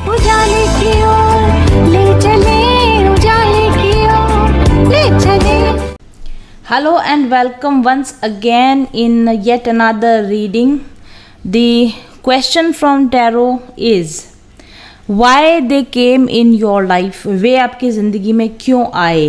उजाले की ओर ले चले, उजाले की ओर ले चले। Hello and welcome once again in yet another reading. The question from tarot is why they came in your life. वे आपकी ज़िंदगी में क्यों आए.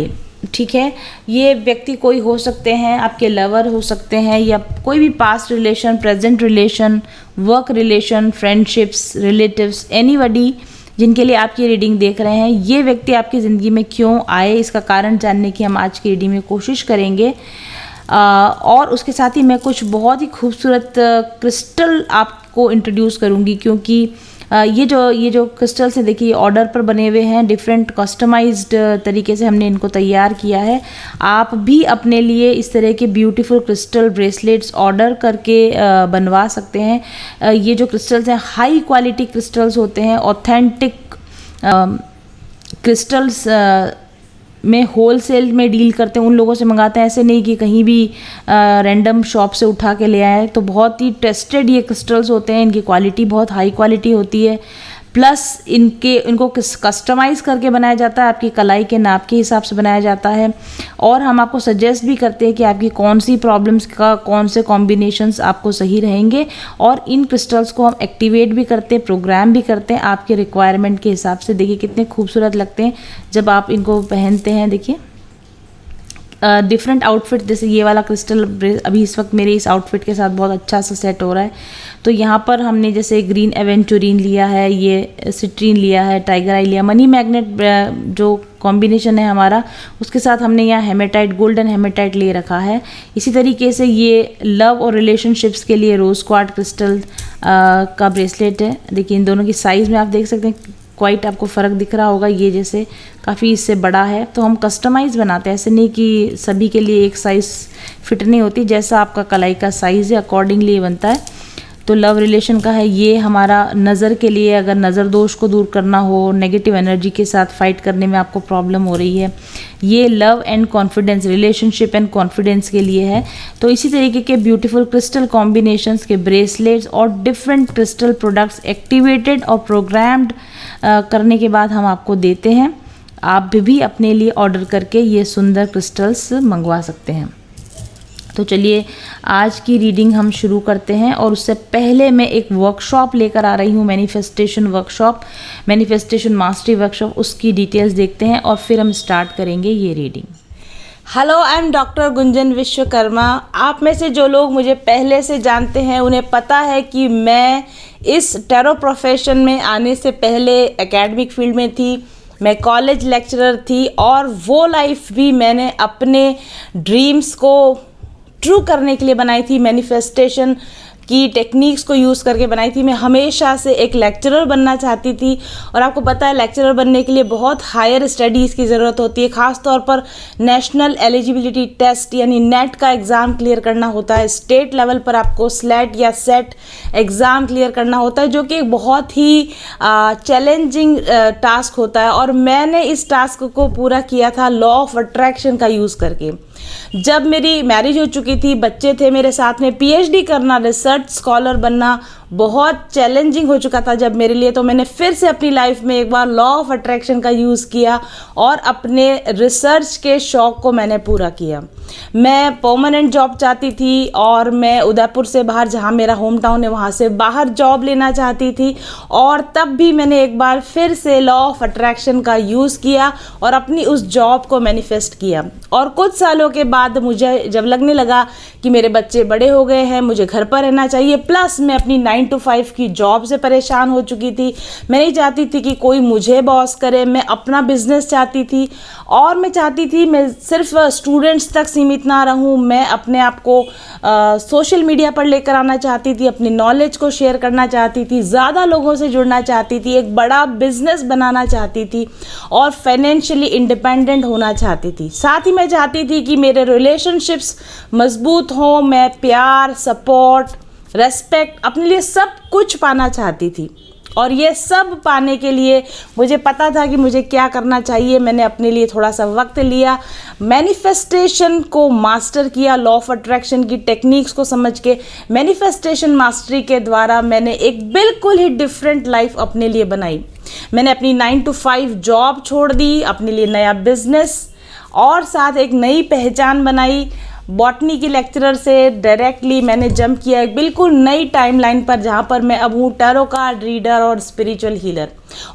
ठीक है, ये व्यक्ति कोई हो सकते हैं, आपके लवर हो सकते हैं, या कोई भी past relation, present relation, work relation, friendships, relatives, anybody जिनके लिए आप ये रीडिंग देख रहे हैं. ये व्यक्ति आपकी ज़िंदगी में क्यों आए, इसका कारण जानने की हम आज की रीडिंग में कोशिश करेंगे. और उसके साथ ही मैं कुछ बहुत ही खूबसूरत क्रिस्टल आपको इंट्रोड्यूस करूँगी, क्योंकि ये जो क्रिस्टल्स हैं, देखिए ऑर्डर पर बने हुए हैं, डिफरेंट कस्टमाइज्ड तरीके से हमने इनको तैयार किया है. आप भी अपने लिए इस तरह के ब्यूटीफुल क्रिस्टल ब्रेसलेट्स ऑर्डर करके बनवा सकते हैं. ये जो क्रिस्टल्स हैं हाई क्वालिटी क्रिस्टल्स होते हैं, ऑथेंटिक क्रिस्टल्स में होलसेल में डील करते हैं, उन लोगों से मंगाते हैं. ऐसे नहीं कि कहीं भी रैंडम शॉप से उठा के ले आए. तो बहुत ही टेस्टेड ये क्रिस्टल्स होते हैं, इनकी क्वालिटी बहुत हाई क्वालिटी होती है. प्लस इनको कस्टमाइज़ करके बनाया जाता है, आपकी कलाई के नाप के हिसाब से बनाया जाता है. और हम आपको सजेस्ट भी करते हैं कि आपकी कौन सी प्रॉब्लम्स का कौन से कॉम्बिनेशंस आपको सही रहेंगे. और इन क्रिस्टल्स को हम एक्टिवेट भी करते हैं, प्रोग्राम भी करते हैं आपके रिक्वायरमेंट के हिसाब से. देखिए कितने खूबसूरत लगते हैं जब आप इनको पहनते हैं. देखिए डिफरेंट आउटफिट, जैसे ये वाला क्रिस्टल अभी इस वक्त मेरे इस आउटफिट के साथ बहुत अच्छा सा सेट हो रहा है. तो यहाँ पर हमने जैसे ग्रीन एवेंचुरीन लिया है, ये सिट्रीन लिया है, टाइगर आई लिया, मनी मैग्नेट जो कॉम्बिनेशन है हमारा, उसके साथ हमने यहाँ हेमेटाइट, गोल्डन हेमेटाइट ले रखा है. इसी तरीके से ये लव और रिलेशनशिप्स के लिए रोज़ क्वार्ट्ज क्रिस्टल का ब्रेसलेट है. देखिए इन दोनों की साइज़ में आप देख सकते हैं, क्वाइट आपको फ़र्क दिख रहा होगा. ये जैसे काफ़ी इससे बड़ा है. तो हम कस्टमाइज़ बनाते हैं, ऐसे नहीं कि सभी के लिए एक साइज़ फिट नहीं होती. जैसा आपका कलाई का साइज़ है अकॉर्डिंगली ये बनता है. तो लव रिलेशन का है ये हमारा. नज़र के लिए, अगर नज़र दोष को दूर करना हो, नेगेटिव एनर्जी के साथ फाइट करने में आपको प्रॉब्लम हो रही है, ये love and confidence, relationship and confidence के लिए है. तो इसी तरीके के ब्यूटीफुल क्रिस्टल कॉम्बिनेशंस के ब्रेसलेट्स और डिफरेंट क्रिस्टल प्रोडक्ट्स एक्टिवेटेड और प्रोग्राम्ड करने के बाद हम आपको देते हैं. आप भी अपने लिए ऑर्डर करके ये सुंदर क्रिस्टल्स मंगवा सकते हैं. तो चलिए आज की रीडिंग हम शुरू करते हैं. और उससे पहले मैं एक वर्कशॉप लेकर आ रही हूँ, manifestation workshop, manifestation mastery workshop. उसकी डिटेल्स देखते हैं और फिर हम स्टार्ट करेंगे ये reading. Hello, I am doctor Gunjan Vishwakarma. आप में से जो लोग मुझे पहले से जानते हैं उन्हें पता है कि मैं इस टैरो प्रोफेशन में आने से पहले एकेडमिक फील्ड में थी. मैं कॉलेज लेक्चरर थी और वो लाइफ भी मैंने अपने ड्रीम्स को ट्रू करने के लिए बनाई थी. मैनिफेस्टेशन की टेक्निक्स को यूज़ करके बनाई थी. मैं हमेशा से एक लेक्चरर बनना चाहती थी. और आपको पता है लेक्चरर बनने के लिए बहुत हायर स्टडीज़ की ज़रूरत होती है. ख़ास तौर पर नेशनल एलिजिबिलिटी टेस्ट यानी नेट का एग्ज़ाम क्लियर करना होता है. स्टेट लेवल पर आपको स्लेट या सेट एग्ज़ाम क्लियर करना होता है, जो कि एक बहुत ही चैलेंजिंग टास्क होता है. और मैंने इस टास्क को पूरा किया था लॉ ऑफ अट्रैक्शन का यूज़ करके. जब मेरी मैरिज हो चुकी थी, बच्चे थे मेरे साथ में, पीएचडी करना, रिसर्च स्कॉलर बनना बहुत चैलेंजिंग हो चुका था जब मेरे लिए. तो मैंने फिर से अपनी लाइफ में एक बार लॉ ऑफ अट्रैक्शन का यूज़ किया और अपने रिसर्च के शौक़ को मैंने पूरा किया. मैं परमानेंट जॉब चाहती थी और मैं उदयपुर से बाहर, जहाँ मेरा होम टाउन है, वहाँ से बाहर जॉब लेना चाहती थी. और तब भी मैंने एक बार फिर से लॉ ऑफ अट्रैक्शन का यूज़ किया और अपनी उस जॉब को मैनिफेस्ट किया. और कुछ सालों के बाद मुझे जब लगने लगा कि मेरे बच्चे बड़े हो गए हैं, मुझे घर पर रहना चाहिए, प्लस मैं अपनी 9 to 5 की जॉब से परेशान हो चुकी थी. मैं नहीं चाहती थी कि कोई मुझे बॉस करे. मैं अपना बिजनेस चाहती थी और मैं चाहती थी मैं सिर्फ स्टूडेंट्स तक सीमित ना रहूं. मैं अपने आप को सोशल मीडिया पर लेकर आना चाहती थी, अपनी नॉलेज को शेयर करना चाहती थी, ज़्यादा लोगों से जुड़ना चाहती थी, एक बड़ा बिजनेस बनाना चाहती थी और फाइनेंशियली इंडिपेंडेंट होना चाहती थी. साथ ही मैं चाहती थी कि मेरे रिलेशनशिप्स मजबूत हों. मैं प्यार, सपोर्ट, रेस्पेक्ट, अपने लिए सब कुछ पाना चाहती थी. और ये सब पाने के लिए मुझे पता था कि मुझे क्या करना चाहिए। मैंने अपने लिए थोड़ा सा वक्त लिया, मैनिफेस्टेशन को मास्टर किया, लॉ ऑफ अट्रैक्शन की टेक्निक्स को समझ के मैनिफेस्टेशन मास्टरी के द्वारा मैंने एक बिल्कुल ही डिफरेंट लाइफ अपने लिए बनाई। मैंने अपनी 9 to 5 जॉब छोड़ दी, अपने लिए नया बिजनेस और साथ एक नई पहचान बनाई। बॉटनी की लेक्चरर से डायरेक्टली मैंने जंप किया एक बिल्कुल नई टाइमलाइन पर, जहाँ पर मैं अब हूँ टैरो कार्ड रीडर और स्पिरिचुअल हीलर।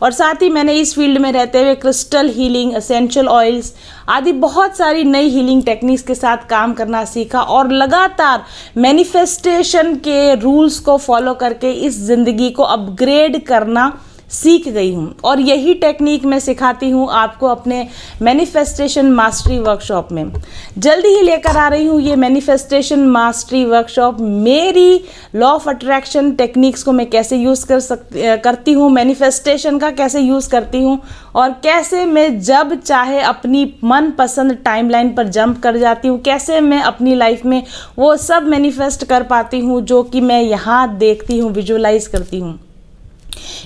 और साथ ही मैंने इस फील्ड में रहते हुए क्रिस्टल हीलिंग, एसेंशियल ऑयल्स आदि बहुत सारी नई हीलिंग टेक्निक्स के साथ काम करना सीखा और लगातार मैनिफेस्टेशन के रूल्स को फॉलो करके इस ज़िंदगी को अपग्रेड करना सीख गई हूँ। और यही टेक्निक मैं सिखाती हूँ आपको अपने मैनिफेस्टेशन मास्टरी वर्कशॉप में। जल्दी ही लेकर आ रही हूँ ये मैनिफेस्टेशन मास्टरी वर्कशॉप। मेरी लॉ ऑफ अट्रैक्शन टेक्निक्स को मैं कैसे यूज़ करती हूँ, मैनिफेस्टेशन का कैसे यूज़ करती हूँ और कैसे मैं जब चाहे अपनी मनपसंद टाइमलाइन पर जंप कर जाती हूँ, कैसे मैं अपनी लाइफ में वो सब मैनिफेस्ट कर पाती हूँ जो कि मैं यहाँ देखती हूँ, विजुअलाइज करती हूँ।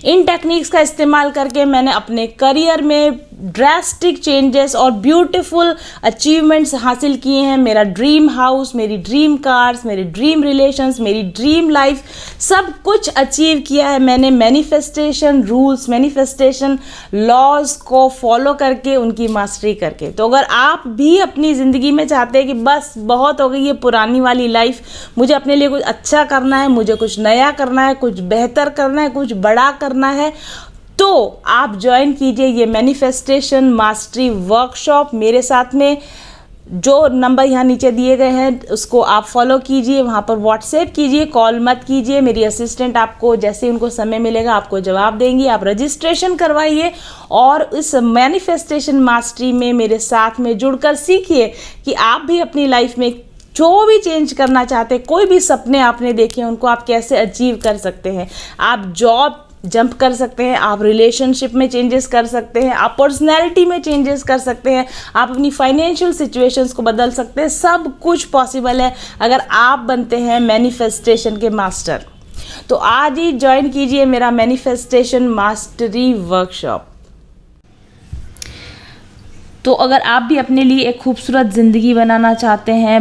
इन टेक्निक्स का इस्तेमाल करके मैंने अपने करियर में ड्रास्टिक चेंजेस और ब्यूटीफुल अचीवमेंट्स हासिल किए हैं। मेरा ड्रीम हाउस, मेरी ड्रीम कार्स, मेरे ड्रीम रिलेशंस, मेरी ड्रीम लाइफ, सब कुछ अचीव किया है मैंने मैनिफेस्टेशन रूल्स, मैनिफेस्टेशन लॉज को फॉलो करके, उनकी मास्टरी करके। तो अगर आप भी अपनी ज़िंदगी में चाहते हैं कि बस बहुत हो गई ये पुरानी वाली लाइफ, मुझे अपने लिए कुछ अच्छा करना है, मुझे कुछ नया करना है, कुछ बेहतर करना है, कुछ बड़ा करना है, तो आप ज्वाइन कीजिए ये मैनिफेस्टेशन मास्टरी वर्कशॉप मेरे साथ में। जो नंबर यहाँ नीचे दिए गए हैं उसको आप फॉलो कीजिए, वहाँ पर व्हाट्सएप कीजिए, कॉल मत कीजिए। मेरी असिस्टेंट आपको जैसे ही उनको समय मिलेगा आपको जवाब देंगी। आप रजिस्ट्रेशन करवाइए और इस मैनिफेस्टेशन मास्टरी में मेरे साथ में जुड़कर सीखिए कि आप भी अपनी लाइफ में जो भी चेंज करना चाहते हैं, कोई भी सपने आपने देखे हैं उनको आप कैसे अचीव कर सकते हैं। आप जॉब जंप कर सकते हैं, आप रिलेशनशिप में चेंजेस कर सकते हैं, आप पर्सनैलिटी में चेंजेस कर सकते हैं, आप अपनी फाइनेंशियल सिचुएशंस को बदल सकते हैं। सब कुछ पॉसिबल है अगर आप बनते हैं मैनिफेस्टेशन के मास्टर। तो आज ही ज्वाइन कीजिए मेरा मैनिफेस्टेशन मास्टरी वर्कशॉप। तो अगर आप भी अपने लिए एक खूबसूरत ज़िंदगी बनाना चाहते हैं,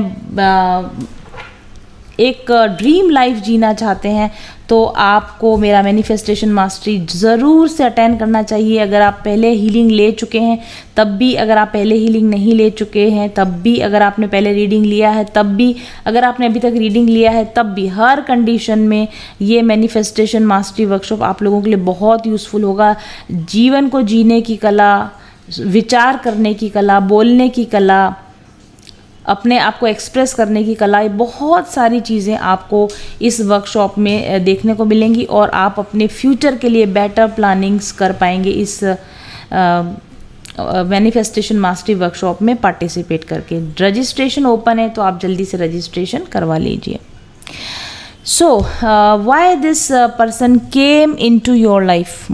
एक ड्रीम लाइफ जीना चाहते हैं, तो आपको मेरा मैनिफेस्टेशन मास्टरी ज़रूर से अटेंड करना चाहिए। अगर आप पहले हीलिंग ले चुके हैं तब भी, अगर आप पहले हीलिंग नहीं ले चुके हैं तब भी, अगर आपने पहले रीडिंग लिया है तब भी, अगर आपने अभी तक रीडिंग लिया है तब भी, हर कंडीशन में ये मैनिफेस्टेशन मास्टरी वर्कशॉप आप लोगों के लिए बहुत यूज़फुल होगा। जीवन को जीने की कला, विचार करने की कला, बोलने की कला, अपने आप को एक्सप्रेस करने की कला, ये बहुत सारी चीज़ें आपको इस वर्कशॉप में देखने को मिलेंगी और आप अपने फ्यूचर के लिए बेटर प्लानिंग्स कर पाएंगे इस मैनिफेस्टेशन मास्टरी वर्कशॉप में पार्टिसिपेट करके। रजिस्ट्रेशन ओपन है तो आप जल्दी से रजिस्ट्रेशन करवा लीजिए। So why this person came into your life.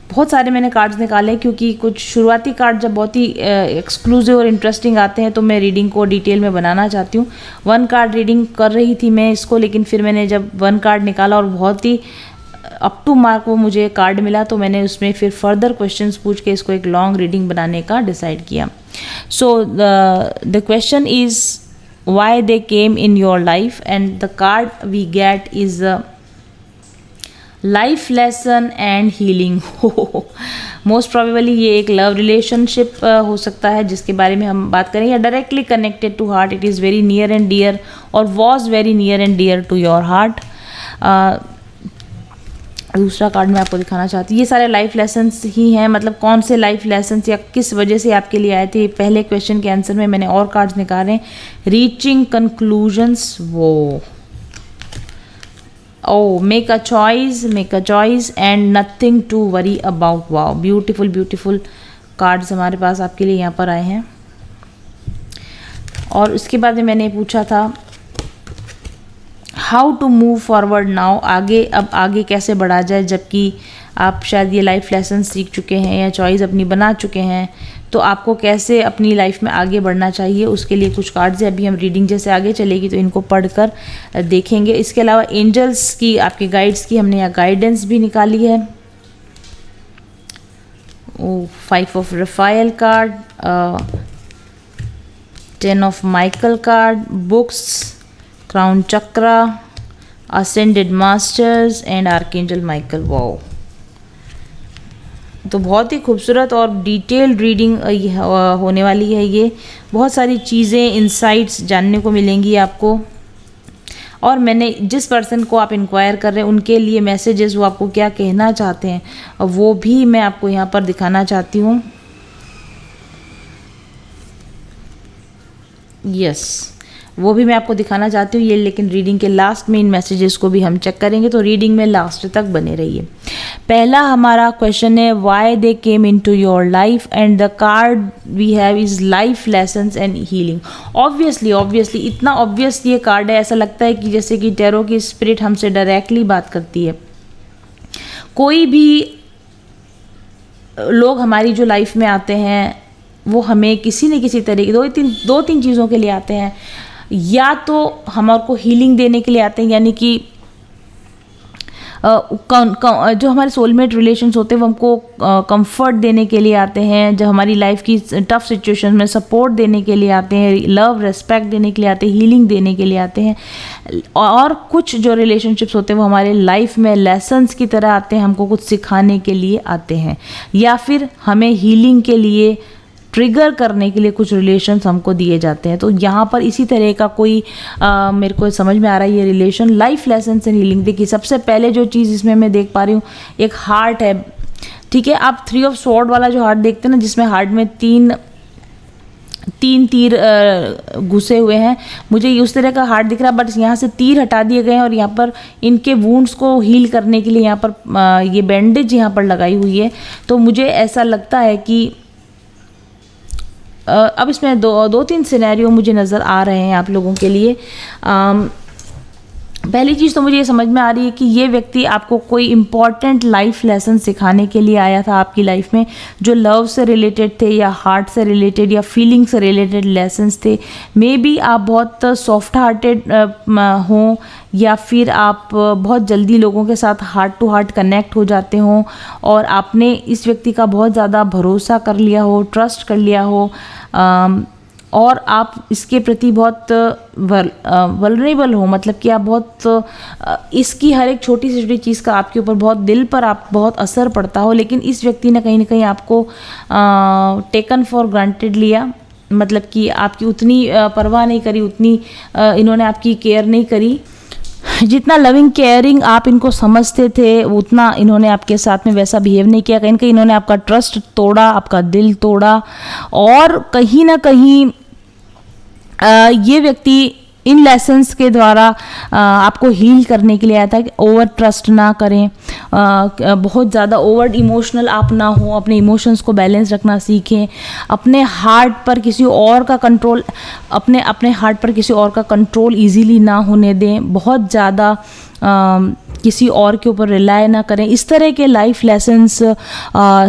बहुत सारे मैंने कार्ड्स निकाले क्योंकि कुछ शुरुआती कार्ड जब बहुत ही एक्सक्लूसिव और इंटरेस्टिंग आते हैं तो मैं रीडिंग को डिटेल में बनाना चाहती हूँ। 1 कार्ड रीडिंग कर रही थी मैं इसको, लेकिन फिर मैंने जब 1 कार्ड निकाला और बहुत ही अप टू मार्क वो मुझे कार्ड मिला तो मैंने उसमें फिर फर्दर क्वेश्चंस पूछ के इसको एक लॉन्ग रीडिंग बनाने का डिसाइड किया। So the question is why they came in your life, and the card we get is life lesson and healing. Most probably ये एक लव रिलेशनशिप हो सकता है जिसके बारे में हम बात करें, या directly connected to heart. It is very near and dear और was very near and dear to your heart. दूसरा कार्ड मैं आपको दिखाना चाहती हूँ, ये सारे लाइफ लेसन्स ही हैं, मतलब कौन से लाइफ लेसन्स या किस वजह से आपके लिए आए थे। पहले क्वेश्चन के आंसर में मैंने और कार्ड्स निकाले, रीचिंग कंक्लूजन्स, वो make a choice and nothing to worry about. Wow, beautiful beautiful cards हमारे पास आपके लिए यहाँ पर आए हैं। और उसके बाद मैंने पूछा था how to move forward now, आगे अब आगे कैसे बढ़ा जाए, जबकि आप शायद ये लाइफ लेसन सीख चुके हैं या चॉइस अपनी बना चुके हैं, तो आपको कैसे अपनी लाइफ में आगे बढ़ना चाहिए उसके लिए कुछ कार्ड्स है। अभी हम रीडिंग जैसे आगे चलेगी तो इनको पढ़कर देखेंगे। इसके अलावा एंजल्स की, आपके गाइड्स की हमने यहाँ गाइडेंस भी निकाली है। 5 of Raphael card, 10 of Michael card, books, crown chakra, ascended masters and archangel Michael. Wow, तो बहुत ही खूबसूरत और डिटेल्ड रीडिंग होने वाली है ये। बहुत सारी चीज़ें, इंसाइट्स जानने को मिलेंगी आपको। और मैंने जिस पर्सन को आप इंक्वायर कर रहे हैं उनके लिए मैसेजेस, वो आपको क्या कहना चाहते हैं वो भी मैं आपको यहाँ पर दिखाना चाहती हूँ। यस, वो भी मैं आपको दिखाना चाहती हूँ ये, लेकिन रीडिंग के लास्ट में इन मैसेजेस को भी हम चेक करेंगे, तो रीडिंग में लास्ट तक बने रहिए। पहला हमारा क्वेश्चन है why they came into your life, and the card we have is life lessons and healing. Obviously इतना ऑब्वियस ये कार्ड है, ऐसा लगता है कि जैसे कि टैरो की स्पिरिट हमसे डायरेक्टली बात करती है। कोई भी लोग हमारी जो लाइफ में आते हैं वो हमें किसी न किसी तरीके दो तीन चीज़ों के लिए आते हैं। या तो हमारे को हीलिंग देने के लिए आते हैं, यानी कि जो हमारे सोलमेट रिलेशंस होते हैं वो हमको कंफर्ट देने के लिए आते हैं, जब हमारी लाइफ की टफ सिचुएशन में सपोर्ट देने के लिए आते हैं, लव रिस्पेक्ट देने के लिए आते हैं, हीलिंग देने के लिए आते हैं। और कुछ जो रिलेशनशिप्स होते हैं वो हमारे लाइफ में लेसन्स की तरह आते हैं, हमको कुछ सिखाने के लिए आते हैं, या फिर हमें हीलिंग के लिए ट्रिगर करने के लिए कुछ रिलेशंस हमको दिए जाते हैं। तो यहाँ पर इसी तरह का कोई मेरे को समझ में आ रहा है ये relation, life lessons and healing. देखिए, सबसे पहले जो चीज़ इसमें मैं देख पा रही हूँ, एक हार्ट है, ठीक है। आप 3 ऑफ स्वॉर्ड वाला जो हार्ट देखते हैं ना, जिसमें हार्ट में तीन तीर घुसे हुए हैं, मुझे उस तरह का हार्ट दिख रहा है, बट यहाँ से तीर हटा दिए गए हैं और यहाँ पर इनके वुंड्स को हील करने के लिए यहाँ पर ये बैंडेज यहाँ पर लगाई हुई है। तो मुझे ऐसा लगता है कि अब इसमें दो तीन सिनेरियो मुझे नज़र आ रहे हैं आप लोगों के लिए। पहली चीज़ तो मुझे ये समझ में आ रही है कि ये व्यक्ति आपको कोई इम्पॉर्टेंट लाइफ लेसन सिखाने के लिए आया था आपकी लाइफ में, जो लव से रिलेटेड थे या हार्ट से रिलेटेड या फीलिंग से रिलेटेड लेसन्स थे। मे बी आप बहुत सॉफ्ट हार्टेड हों, या फिर आप बहुत जल्दी लोगों के साथ हार्ट टू हार्ट कनेक्ट हो जाते हों और आपने इस व्यक्ति का बहुत ज़्यादा भरोसा कर लिया हो, ट्रस्ट कर लिया हो, और आप इसके प्रति बहुत वल्नरेबल हो, मतलब कि आप बहुत इसकी हर एक छोटी से छोटी चीज़ का आपके ऊपर बहुत दिल पर आप बहुत असर पड़ता हो। लेकिन इस व्यक्ति ने कहीं ना कहीं आपको टेकन फॉर ग्रांटेड लिया, मतलब कि आपकी उतनी परवाह नहीं करी, उतनी इन्होंने आपकी केयर नहीं करी। जितना लविंग केयरिंग आप इनको समझते थे उतना इन्होंने आपके साथ में वैसा बिहेव नहीं किया। कहीं ना कहीं इन्होंने आपका ट्रस्ट तोड़ा, आपका दिल तोड़ा, और कहीं ना कहीं ये व्यक्ति इन लेसन्स के द्वारा आपको हील करने के लिए आया था कि ओवर ट्रस्ट ना करें, बहुत ज़्यादा ओवर इमोशनल आप ना हो, अपने इमोशंस को बैलेंस रखना सीखें, अपने हार्ट पर किसी और का कंट्रोल अपने हार्ट पर किसी और का कंट्रोल इजीली ना होने दें, बहुत ज़्यादा किसी और के ऊपर रिलाय ना करें। इस तरह के लाइफ लेसन्स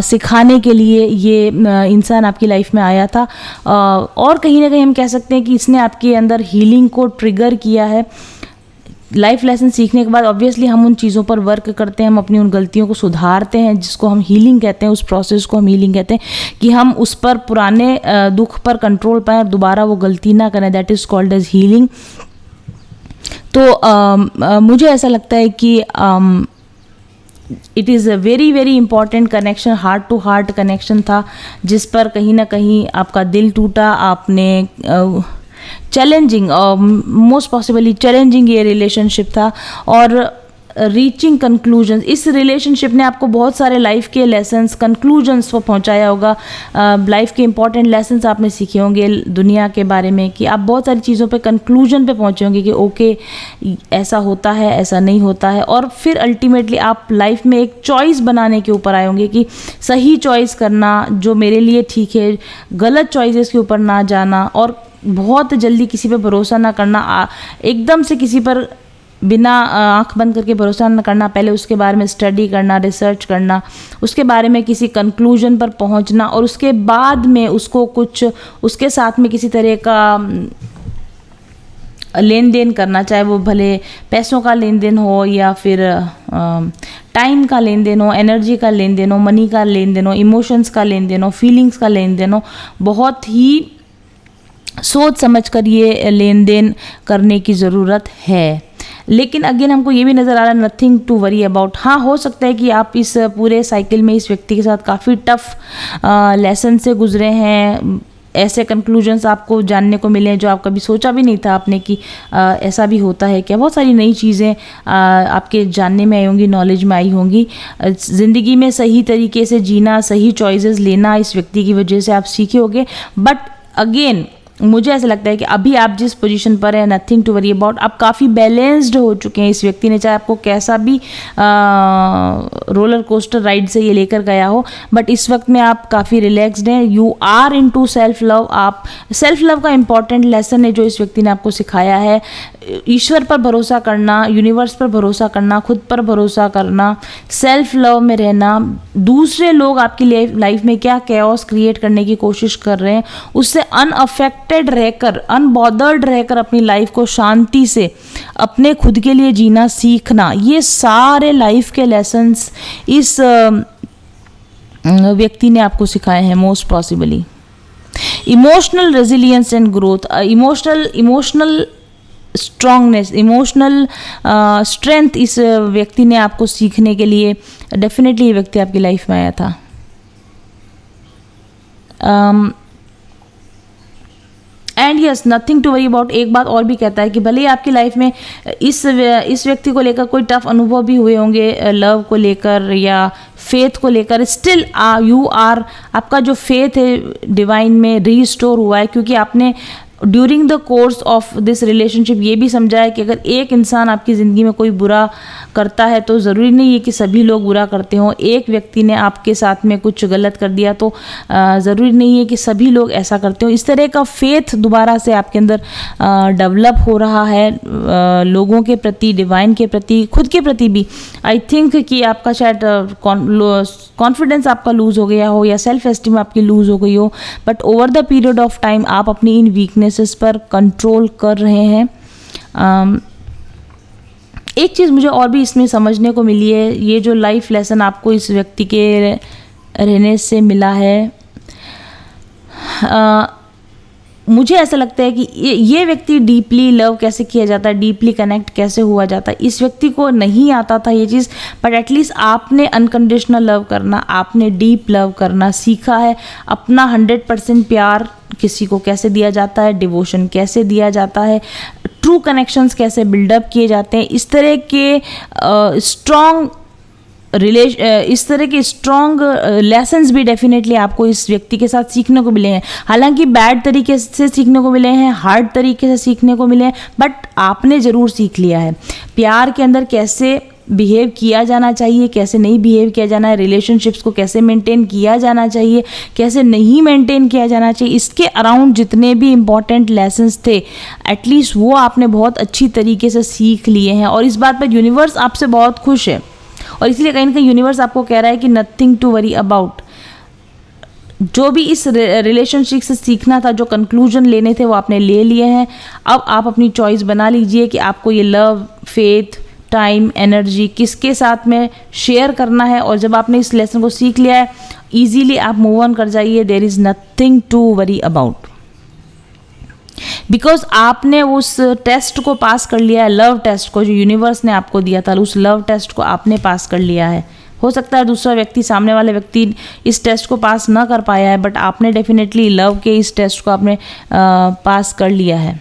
सिखाने के लिए ये इंसान आपकी लाइफ में आया था, और कहीं ना कहीं हम कह सकते हैं कि इसने आपके अंदर हीलिंग को ट्रिगर किया है। लाइफ लेसन सीखने के बाद ऑब्वियसली हम उन चीज़ों पर वर्क करते हैं, हम अपनी उन गलतियों को सुधारते हैं, जिसको हम हीलिंग कहते हैं, उस प्रोसेस को हम हीलिंग कहते हैं, कि हम उस पर पुराने दुख पर कंट्रोल पाएँ और दोबारा वो गलती ना करें। That is called as healing. तो मुझे ऐसा लगता है कि it is a very very important connection, heart to heart connection था, जिस पर कहीं ना कहीं आपका दिल टूटा, आपने चैलेंजिंग, मोस्ट पॉसिबली चैलेंजिंग ये रिलेशनशिप था, और रीचिंग कंक्लूजन्स, इस रिलेशनशिप ने आपको बहुत सारे लाइफ के लेसन्स कंक्लूजन्स को पहुंचाया होगा। लाइफ के इंपॉर्टेंट लेसन्स आपने सीखे होंगे दुनिया के बारे में, कि आप बहुत सारी चीज़ों पे कंक्लूजन पे पहुंचे होंगे कि ओके ऐसा होता है, ऐसा नहीं होता है, और फिर अल्टीमेटली आप लाइफ में एक चॉइस बनाने के ऊपर आए होंगे कि सही चॉइस करना जो मेरे लिए ठीक है, गलत चॉइसेस के ऊपर ना जाना, और बहुत जल्दी किसी पे भरोसा ना करना, एकदम से किसी पर बिना आंख बंद करके भरोसा न करना, पहले उसके बारे में स्टडी करना, रिसर्च करना, उसके बारे में किसी कंक्लूजन पर पहुंचना और उसके बाद में उसको कुछ उसके साथ में किसी तरह का लेन देन करना, चाहे वो भले पैसों का लेन देन हो या फिर टाइम का लेन देन हो, एनर्जी का लेन देन हो, मनी का लेन देन हो, इमोशंस का लेन देन हो, फीलिंग्स का लेन देन हो। बहुत ही सोच समझ कर ये लेन देन करने की ज़रूरत है। लेकिन अगेन हमको ये भी नज़र आ रहा है नथिंग टू वरी अबाउट। हाँ, हो सकता है कि आप इस पूरे साइकिल में इस व्यक्ति के साथ काफ़ी टफ लेसन से गुजरे हैं, ऐसे कंक्लूजन्स आपको जानने को मिले हैं जो आप कभी सोचा भी नहीं था आपने कि ऐसा भी होता है क्या। बहुत सारी नई चीज़ें आपके जानने में आई होंगी, नॉलेज में आई होंगी। ज़िंदगी में सही तरीके से जीना, सही चॉइसेस लेना इस व्यक्ति की वजह से आप सीखे होंगे। बट अगेन मुझे ऐसा लगता है कि अभी आप जिस पोजीशन पर है, नथिंग टू वरी अबाउट, आप काफ़ी बैलेंस्ड हो चुके हैं। इस व्यक्ति ने चाहे आपको कैसा भी रोलर कोस्टर राइड से ये लेकर गया हो, बट इस वक्त में आप काफ़ी रिलैक्सड हैं। You are into self love. आप सेल्फ लव का इम्पॉर्टेंट लेसन है जो इस व्यक्ति ने आपको सिखाया है। ईश्वर पर भरोसा करना, यूनिवर्स पर भरोसा करना, खुद पर भरोसा करना, सेल्फ लव में रहना, दूसरे लोग आपकी लाइफ में क्या कैओस क्रिएट करने की कोशिश कर रहे हैं उससे अनअफेक्टेड रहकर, अनबॉदर्ड रहकर अपनी लाइफ को शांति से अपने खुद के लिए जीना सीखना, ये सारे लाइफ के लेसन्स इस व्यक्ति ने आपको सिखाए हैं most possibly. Emotional resilience and growth, emotional strongness, emotional strength इस व्यक्ति ने आपको सीखने के लिए डेफिनेटली ये व्यक्ति आपकी लाइफ में आया था। And yes, nothing to worry about एक बात और भी कहता है कि भले ही आपकी लाइफ में इस व्यक्ति को लेकर कोई टफ अनुभव भी हुए होंगे, लव को लेकर या फेथ को लेकर, स्टिल यू आर, आपका जो फेथ है डिवाइन में रीस्टोर हुआ है, क्योंकि आपने during the course of this relationship ये भी समझा है कि अगर एक इंसान आपकी ज़िंदगी में कोई बुरा करता है तो ज़रूरी नहीं है कि सभी लोग बुरा करते हों। एक व्यक्ति ने आपके साथ में कुछ गलत कर दिया तो ज़रूरी नहीं है कि सभी लोग ऐसा करते हों। इस तरह का फेथ दोबारा से आपके अंदर डेवलप हो रहा है, लोगों के प्रति, डिवाइन के प्रति, खुद के प्रति भी। आई थिंक कि आपका शायद कॉन्फिडेंस आपका लूज़ हो गया हो या सेल्फ एस्टीम आपकी लूज़ हो गई हो, but over the period of time आप अपनी इन वीकनेसेस पर कंट्रोल कर रहे हैं। एक चीज़ मुझे और भी इसमें समझने को मिली है, ये जो लाइफ लेसन आपको इस व्यक्ति के रहने से मिला है, मुझे ऐसा लगता है कि ये व्यक्ति डीपली लव कैसे किया जाता है, डीपली कनेक्ट कैसे हुआ जाता है, इस व्यक्ति को नहीं आता था ये चीज़, बट एटलीस्ट आपने अनकंडीशनल लव करना, आपने डीप लव करना सीखा है। अपना 100% प्यार किसी को कैसे दिया जाता है, डिवोशन कैसे दिया जाता है, ट्रू कनेक्शंस कैसे बिल्डअप किए जाते हैं, इस तरह के इस तरह के स्ट्रॉन्ग लेसन्स भी डेफिनेटली आपको इस व्यक्ति के साथ सीखने को मिले हैं। हालांकि बैड तरीके से सीखने को मिले हैं, हार्ड तरीके से सीखने को मिले हैं, बट आपने ज़रूर सीख लिया है प्यार के अंदर कैसे बिहेव किया जाना चाहिए, कैसे नहीं बिहेव किया जाना है, रिलेशनशिप्स को कैसे मेंटेन किया जाना चाहिए, कैसे नहीं मेंटेन किया जाना चाहिए। इसके अराउंड जितने भी इम्पॉर्टेंट लेसन्स थे एटलीस्ट वो आपने बहुत अच्छी तरीके से सीख लिए हैं, और इस बात पर यूनिवर्स आपसे बहुत खुश है। और इसलिए कहीं ना कहीं यूनिवर्स आपको कह रहा है कि नथिंग टू वरी अबाउट। जो भी इस रिलेशनशिप से सीखना था, जो कंक्लूजन लेने थे वो आपने ले लिए हैं। अब आप अपनी चॉइस बना लीजिए कि आपको ये लव, फेथ, टाइम, एनर्जी किसके साथ में शेयर करना है। और जब आपने इस लेसन को सीख लिया है, ईजीली आप मूव ऑन कर जाइए। There is nothing to worry about, because आपने उस टेस्ट को पास कर लिया है, लव टेस्ट को जो यूनिवर्स ने आपको दिया था, उस लव टेस्ट को आपने पास कर लिया है। हो सकता है दूसरा व्यक्ति, सामने वाले व्यक्ति इस टेस्ट को पास ना कर पाया है, बट आपने डेफिनेटली लव के इस टेस्ट को आपने पास कर लिया है।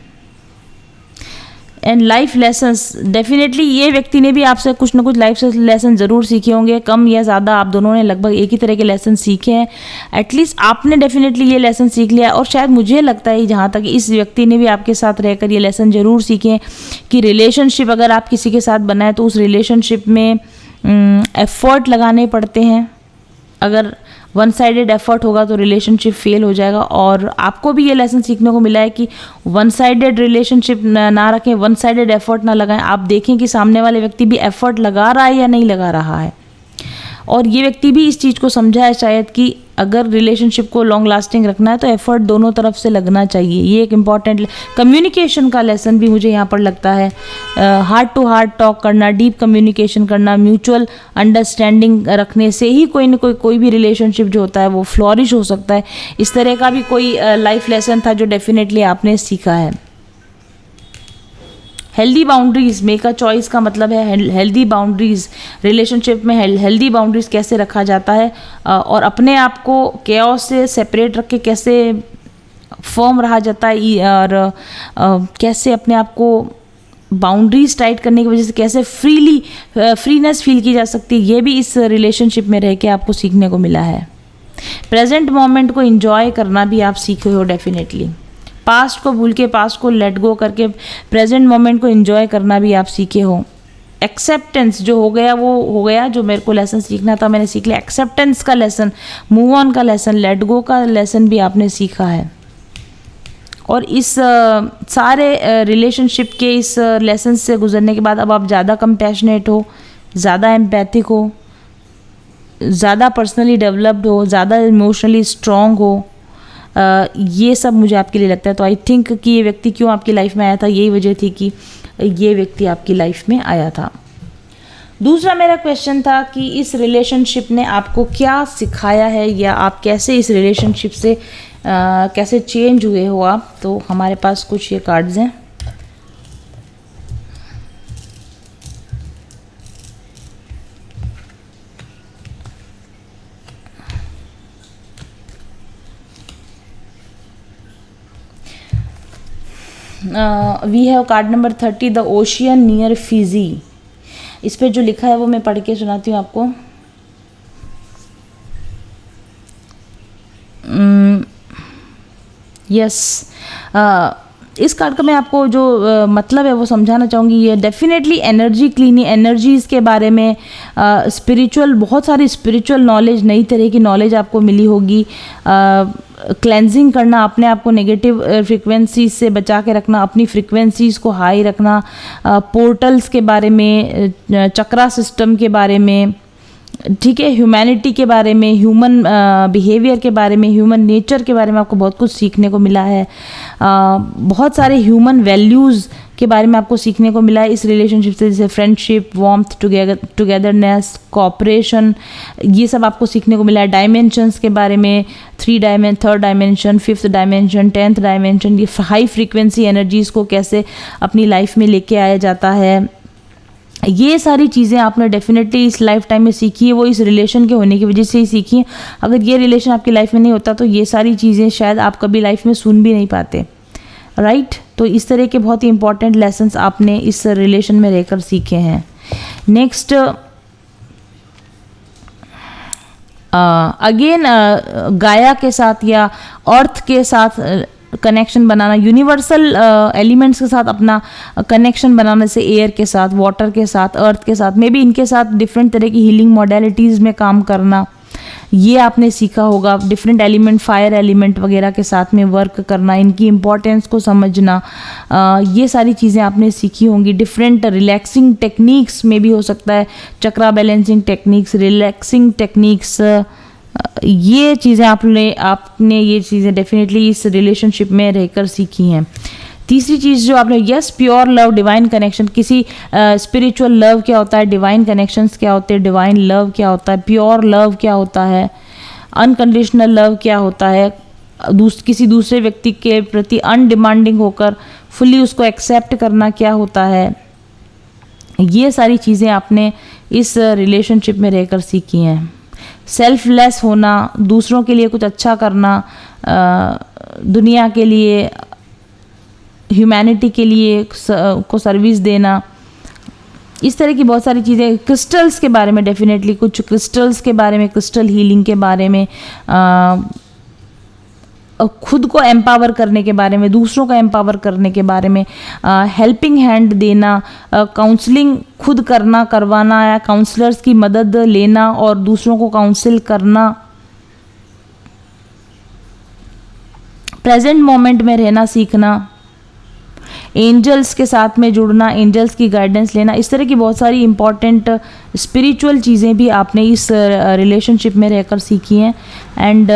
एंड लाइफ लेसन्स डेफिनेटली ये व्यक्ति ने भी आपसे कुछ ना कुछ लाइफ लेसन ज़रूर सीखे होंगे, कम या ज़्यादा आप दोनों ने लगभग एक ही तरह के लेसन सीखे हैं। एटलीस्ट आपने डेफिनेटली ये लेसन सीख लिया, और शायद मुझे लगता है जहाँ तक इस व्यक्ति ने भी आपके साथ रहकर ये लेसन ज़रूर सीखे हैं कि रिलेशनशिप अगर आप किसी के साथ बनाए तो उस रिलेशनशिप में एफर्ट लगाने पड़ते हैं, अगर वन साइडेड एफर्ट होगा तो रिलेशनशिप फेल हो जाएगा। और आपको भी ये लेसन सीखने को मिला है कि वन साइडेड रिलेशनशिप ना रखें, वन साइडेड एफर्ट ना लगाएं। आप देखें कि सामने वाले व्यक्ति भी एफर्ट लगा रहा है या नहीं लगा रहा है। और ये व्यक्ति भी इस चीज़ को समझा है शायद कि अगर रिलेशनशिप को लॉन्ग लास्टिंग रखना है तो एफर्ट दोनों तरफ से लगना चाहिए। ये एक इम्पॉर्टेंट कम्युनिकेशन का लेसन भी मुझे यहाँ पर लगता है। हार्ट टू हार्ट टॉक करना, डीप कम्युनिकेशन करना, म्यूचुअल अंडरस्टैंडिंग रखने से ही कोई भी रिलेशनशिप जो होता है वो फ्लॉरिश हो सकता है। इस तरह का भी कोई लाइफ लेसन था जो डेफिनेटली आपने सीखा है। Healthy boundaries, make a choice का मतलब है हेल्दी बाउंड्रीज। रिलेशनशिप में हेल्दी बाउंड्रीज कैसे रखा जाता है और अपने आप को केओस से सेपरेट रख के कैसे फर्म रहा जाता है, और कैसे अपने आप को बाउंड्रीज टाइट करने की वजह से कैसे फ्रीनेस फील की जा सकती है, ये भी इस रिलेशनशिप में रह के आपको सीखने को मिला है। प्रेजेंट मोमेंट को एंजॉय करना भी आप सीखे हो डेफिनेटली। पास्ट को भूल के, पास्ट को लेट गो करके प्रेजेंट मोमेंट को एंजॉय करना भी आप सीखे हो। एक्सेप्टेंस, जो हो गया वो हो गया, जो मेरे को लेसन सीखना था मैंने सीख लिया। एक्सेप्टेंस का लेसन, मूव ऑन का लेसन, लेट गो का लेसन भी आपने सीखा है। और इस सारे रिलेशनशिप के इस लेसन से गुजरने के बाद अब आप ज़्यादा कंपैशनेट हो, ज़्यादा एम्पैथिक हो, ज़्यादा पर्सनली डेवलप्ड हो, ज़्यादा इमोशनली स्ट्रॉन्ग हो। ये सब मुझे आपके लिए लगता है। तो आई थिंक कि ये व्यक्ति क्यों आपकी लाइफ में आया था, यही वजह थी कि ये व्यक्ति आपकी लाइफ में आया था। दूसरा मेरा क्वेश्चन था कि इस रिलेशनशिप ने आपको क्या सिखाया है, या आप कैसे इस रिलेशनशिप से कैसे चेंज हुए हो आप। तो हमारे पास कुछ ये कार्ड्स हैं। We have card number 30, the ocean near Fiji. इस पे जो लिखा है वो मैं पढ़ के सुनाती हूँ आपको। यस, इस कार्ड का मैं आपको जो मतलब है वो समझाना चाहूँगी। ये डेफिनेटली एनर्जी क्लीनिंग, एनर्जीज़ के बारे में, स्पिरिचुअल, बहुत सारी स्पिरिचुअल नॉलेज, नई तरह की नॉलेज आपको मिली होगी। क्लेंजिंग करना, अपने आप को नेगेटिव फ्रिक्वेंसीज से बचा के रखना, अपनी फ्रिक्वेंसीज को हाई रखना, पोर्टल्स के बारे में, चक्रा सिस्टम के बारे में, ठीक है, ह्यूमैनिटी के बारे में, ह्यूमन बिहेवियर के बारे में, ह्यूमन नेचर के बारे में आपको बहुत कुछ सीखने को मिला है। बहुत सारे ह्यूमन वैल्यूज़ के बारे में आपको सीखने को मिला है इस रिलेशनशिप से, जैसे फ्रेंडशिप, वार्मथ, टुगेदरनेस, कॉपरेशन, ये सब आपको सीखने को मिला है। डायमेंशंस के बारे में, 3th dimension, 5th dimension, 10th dimension, ये हाई फ्रीक्वेंसी एनर्जीज़ को कैसे अपनी लाइफ में लेके आया जाता है। ये सारी चीज़ें आपने डेफिनेटली इस लाइफ टाइम में सीखी है, वो इस रिलेशन के होने की वजह से ही सीखी है। अगर ये रिलेशन आपकी लाइफ में नहीं होता तो ये सारी चीज़ें शायद आप कभी लाइफ में सुन भी नहीं पाते, राइट। तो इस तरह के बहुत ही इंपॉर्टेंट लेसन्स आपने इस रिलेशन में रहकर सीखे हैं। नेक्स्ट, अगेन गाया के साथ या अर्थ के साथ कनेक्शन बनाना, यूनिवर्सल एलिमेंट्स के साथ अपना कनेक्शन बनाने से, एयर के साथ, वाटर के साथ, अर्थ के साथ, मे बी इनके साथ डिफरेंट तरह की हीलिंग मॉडलिटीज़ में काम करना, ये आपने सीखा होगा। डिफरेंट एलिमेंट, फायर एलिमेंट वगैरह के साथ में वर्क करना, इनकी इम्पोर्टेंस को समझना, ये सारी चीज़ें आपने सीखी होंगी। डिफरेंट रिलैक्सिंग टेक्निक्स में भी हो सकता है, चक्रा बैलेंसिंग टेक्निक्स, रिलैक्सिंग टेक्निक्स, ये चीज़ें आपने ये चीज़ें डेफिनेटली इस रिलेशनशिप में रहकर सीखी हैं। तीसरी चीज़ जो आपने, yes, pure love, divine connection, किसी स्पिरिचुअल लव क्या होता है, डिवाइन कनेक्शंस क्या होते हैं, डिवाइन लव क्या होता है, प्योर लव क्या होता है, अनकंडीशनल लव क्या होता है, किसी दूसरे व्यक्ति के प्रति अनडिमांडिंग होकर फुल्ली उसको एक्सेप्ट करना क्या होता है। ये सारी चीज़ें आपने इस रिलेशनशिप में रहकर सीखी हैं। सेल्फलेस होना, दूसरों के लिए कुछ अच्छा करना, दुनिया के लिए, ह्यूमैनिटी के लिए को सर्विस देना, इस तरह की बहुत सारी चीज़ें। क्रिस्टल्स के बारे में, डेफिनेटली कुछ क्रिस्टल्स के बारे में, क्रिस्टल हीलिंग के बारे में, खुद को एम्पावर करने के बारे में, दूसरों को एम्पावर करने के बारे में, हेल्पिंग हैंड देना, काउंसलिंग खुद करना, करवाना या काउंसलर्स की मदद लेना और दूसरों को काउंसिल करना, प्रेजेंट मोमेंट में रहना सीखना, एंजल्स के साथ में जुड़ना, एंजल्स की गाइडेंस लेना, इस तरह की बहुत सारी इंपॉर्टेंट स्पिरिचुअल चीज़ें भी आपने इस रिलेशनशिप में रहकर सीखी हैं। एंड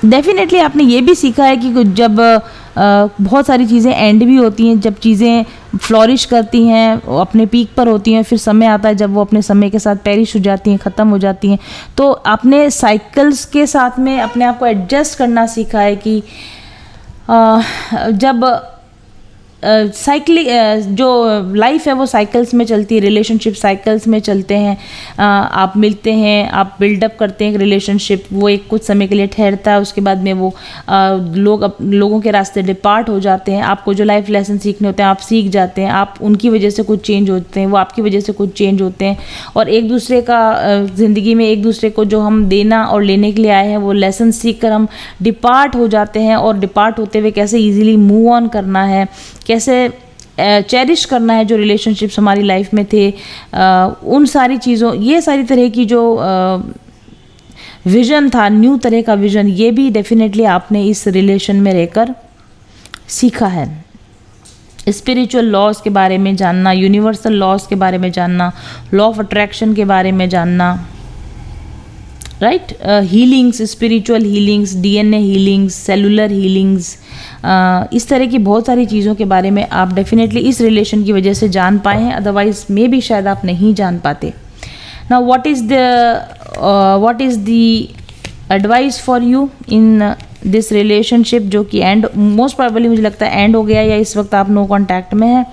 डेफिनेटली आपने ये भी सीखा है कि जब बहुत सारी चीज़ें एंड भी होती हैं, जब चीज़ें फ्लॉरिश करती हैं, अपने पीक पर होती हैं, फिर समय आता है जब वो अपने समय के साथ पेरिश हो जाती हैं, ख़त्म हो जाती हैं। तो आपने साइकिल्स के साथ में अपने आप को एडजस्ट करना सीखा है कि जब साइकिलिंग जो लाइफ है वो साइकिल्स में चलती है, रिलेशनशिप साइकिल्स में चलते हैं। आप मिलते हैं, आप बिल्डअप करते हैं एक रिलेशनशिप, वो एक कुछ समय के लिए ठहरता है, उसके बाद में वो लोगों के रास्ते डिपार्ट हो जाते हैं। आपको जो लाइफ लेसन सीखने होते हैं आप सीख जाते हैं, आप उनकी वजह से कुछ चेंज होते हैं, वो आपकी वजह से कुछ चेंज होते हैं, और एक दूसरे का ज़िंदगी में एक दूसरे को जो हम देना और लेने के लिए आए हैं वो लेसन सीख कर हम डिपार्ट हो जाते हैं। और डिपार्ट होते हुए कैसे ईजिली मूव ऑन करना है, कैसे चेरिश करना है जो रिलेशनशिप्स हमारी लाइफ में थे, उन सारी चीज़ों, ये सारी तरह की जो विज़न था, न्यू तरह का विज़न, ये भी डेफिनेटली आपने इस रिलेशन में रहकर सीखा है। स्पिरिचुअल लॉज के बारे में जानना, यूनिवर्सल लॉज के बारे में जानना, लॉ ऑफ अट्रैक्शन के बारे में जानना, right, healings, spiritual healings, DNA healings, cellular healings, इस तरह की बहुत सारी चीज़ों के बारे में आप डेफिनेटली इस रिलेशन की वजह से जान पाए हैं, अदरवाइज में भी शायद आप नहीं जान पाते। Now what is the advice for you in this relationship, जो कि एंड मोस्ट प्रोबेबली मुझे लगता है एंड हो गया या इस वक्त आप नो कॉन्टैक्ट में है।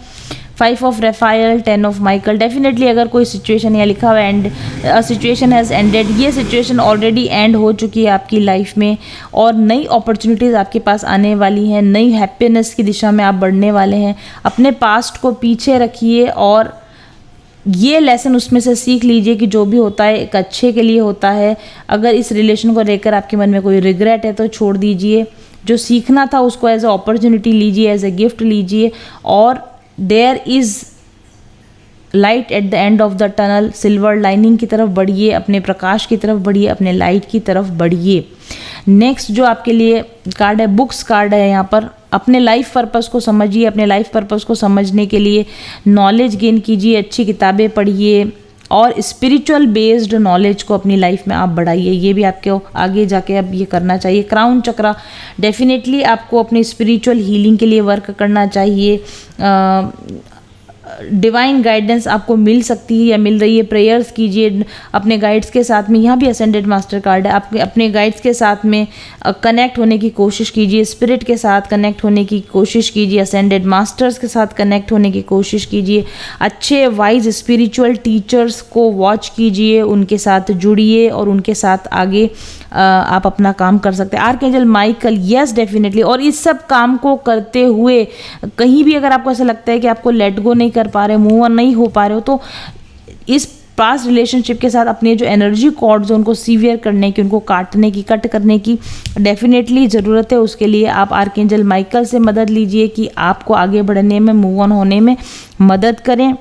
5 ऑफ रेफाइल, 10 ऑफ माइकल, डेफिनेटली अगर कोई सिचुएशन यहाँ लिखा हुआ है एंड सिचुएशन हैज़ एंडेड, ये सिचुएशन ऑलरेडी एंड हो चुकी है आपकी लाइफ में, और नई अपॉर्चुनिटीज़ आपके पास आने वाली हैं, नई हैप्पीनेस की दिशा में आप बढ़ने वाले हैं। अपने पास्ट को पीछे रखिए और ये लेसन उसमें से सीख लीजिए कि जो भी होता है एक अच्छे के लिए होता है। अगर इस रिलेशन को लेकर आपके मन में कोई रिग्रेट है तो छोड़ दीजिए, जो सीखना था उसको एज ए अपॉर्चुनिटी लीजिए, एज ए गिफ्ट लीजिए, और there is light at the end of the tunnel, silver lining की तरफ बढ़िए, अपने प्रकाश की तरफ बढ़िए, अपने लाइट की तरफ बढ़िए। नेक्स्ट जो आपके लिए कार्ड है, बुक्स कार्ड है, यहाँ पर अपने लाइफ पर्पस को समझिए, अपने लाइफ पर्पस को समझने के लिए नॉलेज गेन कीजिए, अच्छी किताबें पढ़िए और स्पिरिचुअल बेस्ड नॉलेज को अपनी लाइफ में आप बढ़ाइए। ये भी आपको आगे जाके अब ये करना चाहिए। क्राउन चक्रा, डेफिनेटली आपको अपनी स्पिरिचुअल हीलिंग के लिए वर्क करना चाहिए। डिवाइन गाइडेंस आपको मिल सकती है या मिल रही है, प्रेयर्स कीजिए अपने गाइड्स के साथ में। यहाँ भी असेंडेड मास्टर कार्ड है, आप अपने गाइड्स के साथ में कनेक्ट होने की कोशिश कीजिए, स्पिरिट के साथ कनेक्ट होने की कोशिश कीजिए, असेंडेड मास्टर्स के साथ कनेक्ट होने की कोशिश कीजिए, अच्छे वाइज स्पिरिचुअल टीचर्स को वॉच कीजिए, उनके साथ जुड़िए और उनके साथ आगे आप अपना काम कर सकते हैं। Archangel Michael, yes definitely. और इस सब काम को करते हुए कहीं भी अगर आपको ऐसा लगता है कि आपको लेट गो नहीं कर पा रहे, मूव ऑन नहीं हो पा रहे हो, तो इस पास्ट रिलेशनशिप के साथ अपने जो एनर्जी कॉर्ड्स उनको सीवियर करने की, उनको काटने की, कट करने की डेफिनेटली ज़रूरत है। उसके लिए आप आर्कएंजल माइकल से मदद लीजिए कि आपको आगे बढ़ने में, मूव ऑन होने में मदद करें,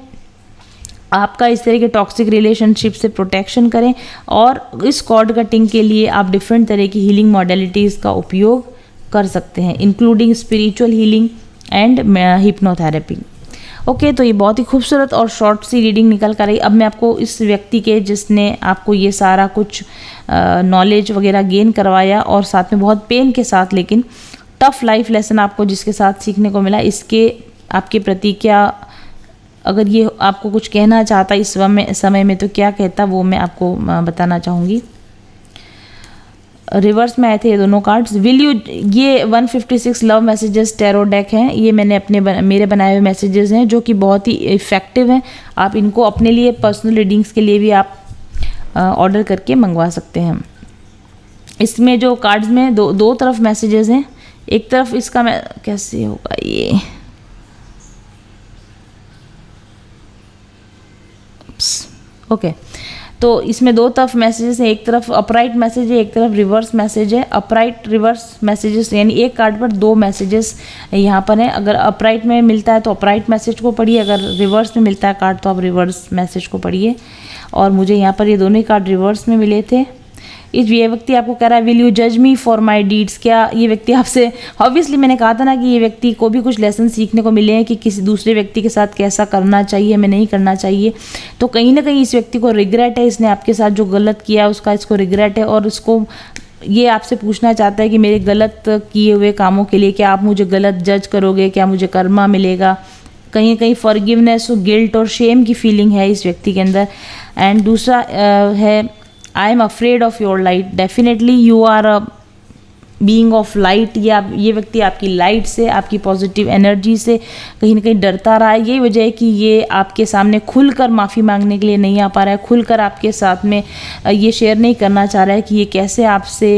आपका इस तरह के टॉक्सिक रिलेशनशिप से प्रोटेक्शन करें। और इस कॉर्ड कटिंग के लिए आप डिफरेंट तरह की हीलिंग मॉडलिटीज़ का उपयोग कर सकते हैं, including spiritual healing and hypnotherapy. Okay, तो ये बहुत ही खूबसूरत और शॉर्ट सी रीडिंग निकल कर आई। अब मैं आपको इस व्यक्ति के जिसने आपको ये सारा कुछ नॉलेज वगैरह गेन करवाया और साथ में बहुत पेन के साथ लेकिन टफ लाइफ लेसन आपको जिसके साथ सीखने को मिला, इसके आपके प्रति क्या, अगर ये आपको कुछ कहना चाहता इस समय में तो क्या कहता, वो मैं आपको बताना चाहूँगी। रिवर्स में आए थे ये दोनों कार्ड्स। विल यू, ये 156 लव मैसेजेस टैरो डेक हैं। ये मैंने मेरे बनाए हुए मैसेजेस हैं जो कि बहुत ही इफ़ेक्टिव हैं। आप इनको अपने लिए पर्सनल रीडिंग्स के लिए भी आप ऑर्डर करके मंगवा सकते हैं। इसमें जो कार्ड्स में दो तरफ मैसेजेस हैं। एक तरफ इसका कैसे होगा ये, ओके, तो इसमें दो तरफ मैसेजेस हैं, एक तरफ अपराइट मैसेज है, एक तरफ रिवर्स मैसेज है। अपराइट रिवर्स मैसेजेस यानी एक कार्ड पर दो मैसेजेस यहाँ पर हैं। अगर अपराइट में मिलता है तो अपराइट मैसेज को पढ़िए, अगर रिवर्स में मिलता है कार्ड तो आप रिवर्स मैसेज को पढ़िए। और मुझे यहाँ पर ये दोनों ही कार्ड रिवर्स में मिले थे। ये व्यक्ति आपको कह रहा है विल यू जज मी फॉर माई डीड्स। क्या ये व्यक्ति आपसे, ऑब्वियसली मैंने कहा था ना कि ये व्यक्ति को भी कुछ लेसन सीखने को मिले हैं कि किसी दूसरे व्यक्ति के साथ कैसा करना चाहिए, हमें नहीं करना चाहिए। तो कहीं ना कहीं इस व्यक्ति को रिग्रेट है, इसने आपके साथ जो गलत किया उसका इसको रिग्रेट है, और उसको ये आपसे पूछना चाहता है कि मेरे गलत किए हुए कामों के लिए क्या आप मुझे गलत जज करोगे, क्या मुझे कर्मा मिलेगा। कहीं ना कहीं फॉरगिवनेस और गिल्ट और शेम की फीलिंग है इस व्यक्ति के अंदर। एंड दूसरा है I am afraid of your light. Definitely you are a being of light. ये व्यक्ति आपकी लाइट से, आपकी पॉजिटिव एनर्जी से कहीं ना कहीं डरता रहा है। यही वजह है कि ये आपके सामने खुलकर माफ़ी मांगने के लिए नहीं आ पा रहा है, खुलकर आपके साथ में ये शेयर नहीं करना चाह रहा है कि ये कैसे आपसे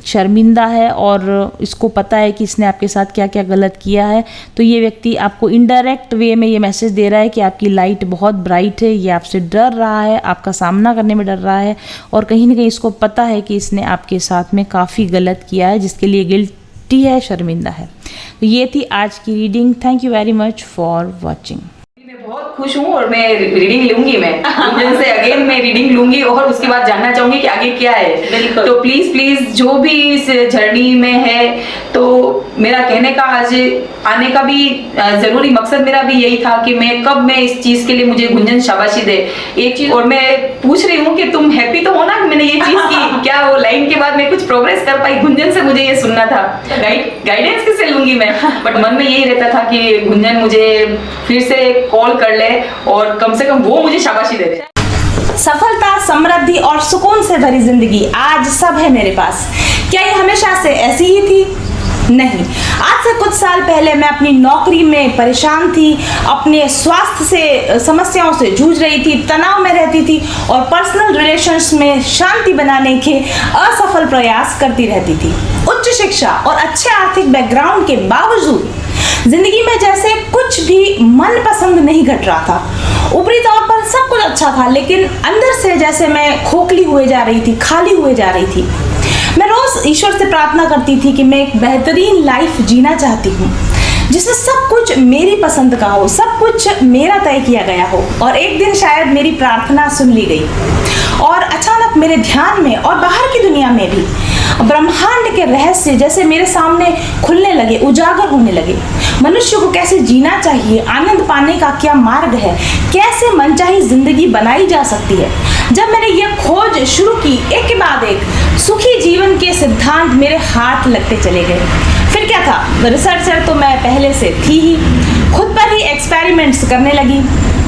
शर्मिंदा है, और इसको पता है कि इसने आपके साथ क्या क्या गलत किया है। तो ये व्यक्ति आपको इनडायरेक्ट वे में ये मैसेज दे रहा है कि आपकी लाइट बहुत ब्राइट है, ये आपसे डर रहा है, आपका सामना करने में डर रहा है, और कहीं ना कहीं इसको पता है कि इसने आपके साथ में काफ़ी गलत किया है जिसके लिए गिल्टी है, शर्मिंदा है। तो ये थी आज की reading. Thank you very much for watching. मैं बहुत खुश हूँ और मैं रीडिंग लूंगी, मैं गुंजन से अगेन मैं रीडिंग लूंगी और उसके बाद जानना चाहूंगी कि आगे क्या है। बिल्कुल। तो प्लीज जो भी इस जर्नी में है, तो मेरा कहने का आज आने का भी जरूरी मकसद मेरा भी यही था कि मैं इस चीज के लिए मुझे गुंजन शाबाशी दे एक चीज। और मैं पूछ रही हूँ कि तुम हैप्पी तो हो ना कि मैंने ये चीज की। क्या वो लाइन के बाद मैं कुछ प्रोग्रेस कर पाई? गुंजन से मुझे ये सुनना था। गाइडेंस किससे लूंगी मैं? बट मन में यही रहता था कि गुंजन मुझे फिर से कॉल कर ले और कम से कम वो मुझे शाबाशी दे दे। सफलता, समृद्धि और सुकून से भरी जिंदगी आज सब है मेरे पास। क्या ये हमेशा से ऐसी ही थी? नहीं। आज से कुछ साल पहले मैं अपनी नौकरी में परेशान थी, अपने स्वास्थ्य से समस्याओं से जूझ रही थी, तनाव में रहती थी और पर्सनल रिलेशंस में शांति बनाने के असफल प्रयास करती रहती थी। उच्च शिक्षा और अच्छे आर्थिक बैकग्राउंड के बावजूद जिंदगी में जैसे कुछ भी मन पसंद नहीं घट रहा था। ऊपरी तौर पर सब कुछ अच्छा था, लेकिन अंदर से जैसे मैं खोखली हुए जा रही थी, खाली हुए जा रही थी। मैं रोज ईश्वर से प्रार्थना करती थी कि मैं एक बेहतरीन लाइफ जीना चाहती हूँ जिसमें सब कुछ मेरी पसंद का हो, सब कुछ मेरा तय किया गया हो। और एक दिन शायद मेरी प्रार्थना सुन ली गई और अचानक मेरे ध्यान में और बाहर की दुनिया में भी ब्रह्मांड के रहस्य जैसे मेरे सामने खुलने लगे, उजागर होने लगे। मनुष्य को कैसे जीना चाहिए, आनंद पाने का क्या मार्ग है, कैसे मनचाही जिंदगी बनाई जा सकती है। जब मैंने ये खोज शुरू की, एक के बाद एक सुखी जीवन के सिद्धांत मेरे हाथ लगते चले गए। फिर क्या था, रिसर्चर तो मैं पहले से थी ही, खुद पर ही एक्सपेरिमेंट्स करने लगी।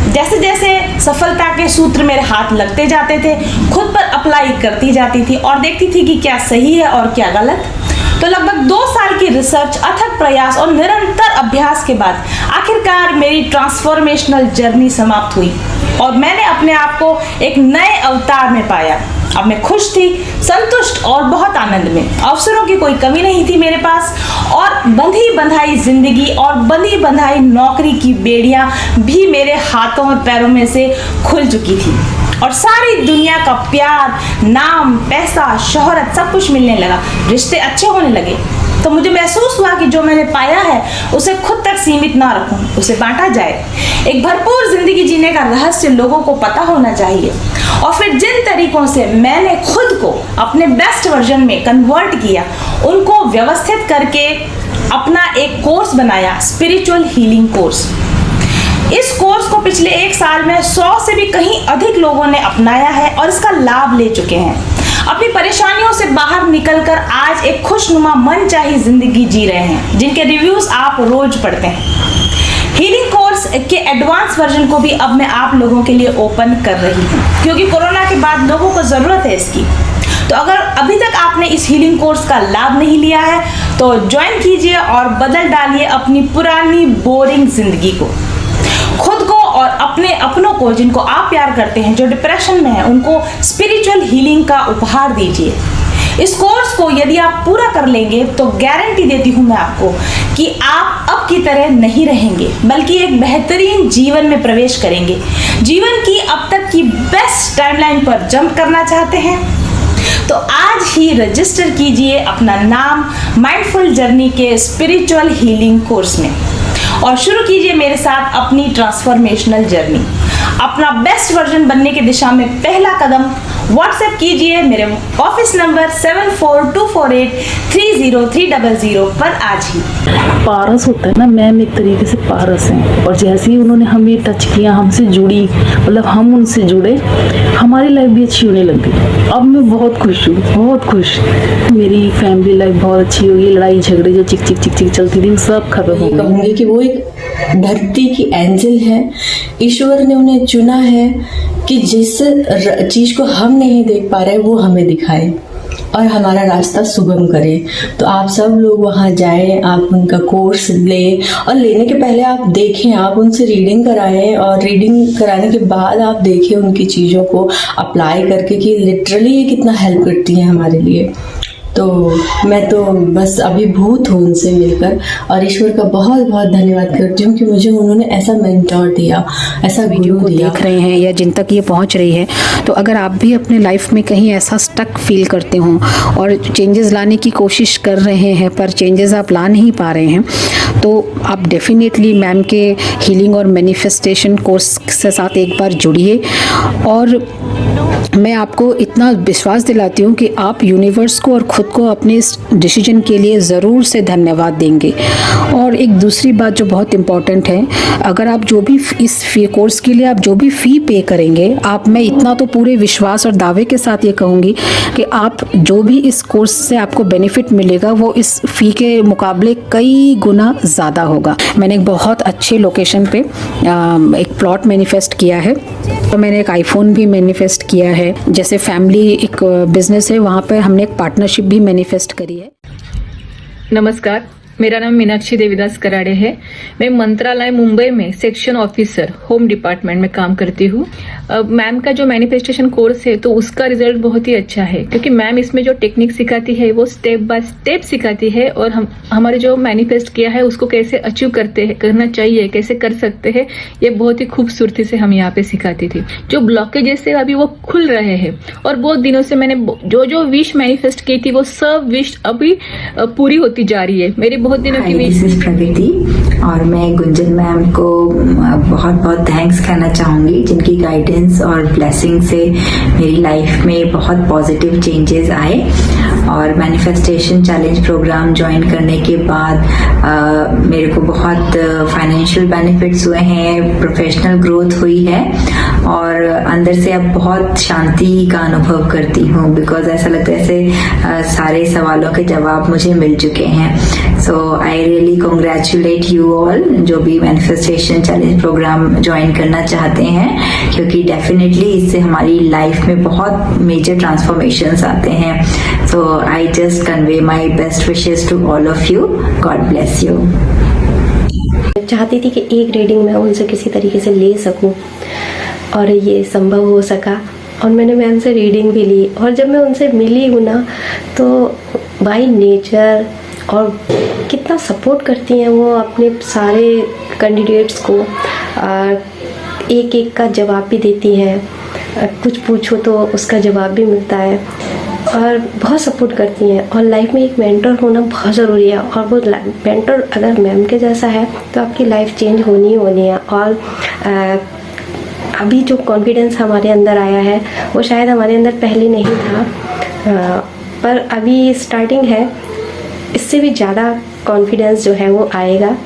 जैसे जैसे सफलता के सूत्र मेरे हाथ लगते जाते थे, खुद पर अप्लाई करती जाती थी और देखती थी कि क्या सही है और क्या गलत। तो लगभग 2 साल की रिसर्च, अथक प्रयास और निरंतर अभ्यास के बाद आखिरकार मेरी ट्रांसफॉर्मेशनल जर्नी समाप्त हुई और मैंने अपने आप को एक नए अवतार में पाया। अब मैं खुश थी, संतुष्ट और बहुत आनंद में। अवसरों की कोई कमी नहीं थी मेरे पास और बंधी बंधाई जिंदगी और बंधी बंधाई नौकरी की बेड़ियां भी मेरे हाथों और पैरों में से खुल चुकी थी और सारी दुनिया का प्यार, नाम, पैसा, शोहरत सब कुछ मिलने लगा। रिश्ते अच्छे होने लगे। तो मुझे महसूस हुआ कि जो मैंने पाया है उसे खुद तक सीमित ना रखूं, उसे बांटा जाए। एक भरपूर जिंदगी जीने का रहस्य लोगों को पता होना चाहिए। और फिर जिन तरीकों से मैंने खुद को अपने बेस्ट वर्जन में कन्वर्ट किया, उनको व्यवस्थित करके अपना एक कोर्स बनाया, स्पिरिचुअल हीलिंग कोर्स। इस कोर्स को पिछले 1 साल में 100 से भी कहीं अधिक लोगों ने अपनाया है और इसका लाभ ले चुके हैं। अपनी परेशानियों से बाहर निकलकर आज एक खुशनुमा मनचाही जिंदगी जी रहे हैं, जिनके रिव्यूज आप रोज पढ़ते हैं। हीलिंग कोर्स के एडवांस वर्जन को भी अब मैं आप लोगों के लिए ओपन कर रही हूँ, क्योंकि कोरोना के बाद लोगों को जरूरत है इसकी। तो अगर अभी तक आपने इस हीलिंग कोर्स का लाभ नहीं लिया है तो ज्वाइन कीजिए और बदल डालिए अपनी पुरानी बोरिंग जिंदगी को। खुद को और अपने अपनों को, जिनको आप प्यार करते हैं, जो डिप्रेशन में है, उनको स्पिरिचुअल हीलिंग का उपहार दीजिए। इस कोर्स को यदि आप पूरा कर लेंगे तो गारंटी देती हूँ मैं आपको कि आप अब की तरह नहीं रहेंगे, बल्कि एक बेहतरीन जीवन में प्रवेश करेंगे। जीवन की अब तक की बेस्ट टाइमलाइन पर जंप करना चाहते हैं तो आज ही रजिस्टर कीजिए अपना नाम माइंडफुल जर्नी के स्पिरिचुअल हीलिंग कोर्स में और शुरू कीजिए मेरे साथ अपनी ट्रांसफॉर्मेशनल जर्नी। अपना बेस्ट वर्जन बनने की दिशा में पहला कदम व्हाट्सएप कीजिए मेरे ऑफिस नंबर 7424830300 पर आज ही। पारस होता है ना मैम, एक तरीके से पारस हैं और जैसे ही उन्होंने हमें टच किया, हमसे जुड़ी, मतलब हम उनसे जुड़े, हमारी लाइफ भी अच्छी होने लग गई। अब मैं बहुत खुश हूँ, बहुत खुश। मेरी फैमिली लाइफ बहुत अच्छी हो गई। लड़ाई झगड़े जो चिक चिक चिक चिक चलती थी सब खत्म हो गई। कहूँगी कि वो एक धरती की एंजल है। ईश्वर ने उन्हें चुना है कि जिस चीज़ को हम नहीं देख पा रहे वो हमें दिखाए और हमारा रास्ता सुगम करे। तो आप सब लोग वहाँ जाएं, आप उनका कोर्स लें और लेने के पहले आप देखें, आप उनसे रीडिंग कराएं और रीडिंग कराने के बाद आप देखें उनकी चीज़ों को अप्लाई करके कि लिटरली ये कितना हेल्प करती हैं हमारे लिए। तो मैं तो बस अभिभूत हूँ उनसे मिलकर और ईश्वर का बहुत बहुत धन्यवाद करती हूँ कि मुझे उन्होंने ऐसा मेंटोर दिया, ऐसा वीडियो को देख रहे हैं या जिन तक ये पहुंच रही है। तो अगर आप भी अपने लाइफ में कहीं ऐसा स्टक फील करते हो और चेंजेस लाने की कोशिश कर रहे हैं पर चेंजेस आप ला नहीं पा रहे हैं, तो आप डेफिनेटली मैम के हीलिंग और मैनिफेस्टेशन कोर्स के साथ एक बार जुड़िए। और मैं आपको इतना विश्वास दिलाती हूँ कि आप यूनिवर्स को और ख़ुद को अपने इस डिसीजन के लिए ज़रूर से धन्यवाद देंगे। और एक दूसरी बात जो बहुत इम्पॉर्टेंट है, अगर आप जो भी इस फी कोर्स के लिए आप जो भी फ़ी पे करेंगे, आप, मैं इतना तो पूरे विश्वास और दावे के साथ ये कहूँगी कि आप जो भी इस कोर्स से आपको बेनिफिट मिलेगा वो इस फ़ी के मुकाबले कई गुना ज़्यादा होगा। मैंने एक बहुत अच्छे लोकेशन पे एक प्लॉट मैनिफेस्ट किया है और मैंने एक आईफोन भी मैनिफेस्ट किया है। जैसे फैमिली एक बिजनेस है, वहाँ पर हमने एक पार्टनरशिप भी मैनिफेस्ट करी है। नमस्कार, मेरा नाम मीनाक्षी देवीदास कराड़े है। मैं मंत्रालय मुंबई में सेक्शन ऑफिसर होम डिपार्टमेंट में काम करती हूँ। मैम का जो मैनिफेस्टेशन कोर्स है तो उसका रिजल्ट बहुत ही अच्छा है, क्योंकि मैम इसमें जो टेक्निक सिखाती है वो स्टेप बाय स्टेप सिखाती है और हमारे जो मैनिफेस्ट किया है उसको कैसे अचीव करना चाहिए, कैसे कर सकते हैं, ये बहुत ही खूबसूरती से हम यहाँ पे सिखाती थी। जो ब्लॉकेजेस है अभी वो खुल रहे हैं और बहुत दिनों से मैंने जो विश मैनिफेस्ट की थी वो सब विश अभी पूरी होती जा रही है। मेरी बहुत दिनों की विश। दिस इज प्रगति और मैं गुंजन मैम को बहुत बहुत थैंक्स कहना चाहूँगी, जिनकी गाइडेंस और ब्लेसिंग से मेरी लाइफ में बहुत पॉजिटिव चेंजेस आए। और मैनिफेस्टेशन चैलेंज प्रोग्राम ज्वाइन करने के बाद मेरे को बहुत फाइनेंशियल बेनिफिट्स हुए हैं, प्रोफेशनल ग्रोथ हुई है और अंदर से अब बहुत शांति का अनुभव करती हूँ, बिकॉज ऐसा लगता है जैसे सारे सवालों के जवाब मुझे मिल चुके हैं। So I really congratulate you all जो भी मैनिफेस्टेशन चैलेंज प्रोग्राम ज्वाइन करना चाहते हैं, क्योंकि डेफिनेटली इससे हमारी लाइफ में बहुत मेजर ट्रांसफॉर्मेशंस आते हैं। So I just convey my best wishes to all of you. God bless you. चाहती थी कि एक रीडिंग मैं उनसे किसी तरीके से ले सकूं और ये संभव हो सका और मैंने मैम से रीडिंग भी ली। और जब मैं उनसे मिली हूँ ना, तो बाय नेचर और कितना सपोर्ट करती हैं वो अपने सारे कैंडिडेट्स को, एक एक का जवाब भी देती हैं, कुछ पूछो तो उसका जवाब भी मिलता है और बहुत सपोर्ट करती हैं। और लाइफ में एक मेंटर होना बहुत ज़रूरी है और वो मेंटर अगर मैम के जैसा है तो आपकी लाइफ चेंज होनी ही होनी है। और अभी जो कॉन्फिडेंस हमारे अंदर आया है वो शायद हमारे अंदर पहले नहीं था, पर अभी स्टार्टिंग है, इससे भी ज़्यादा कॉन्फिडेंस जो है वो आएगा।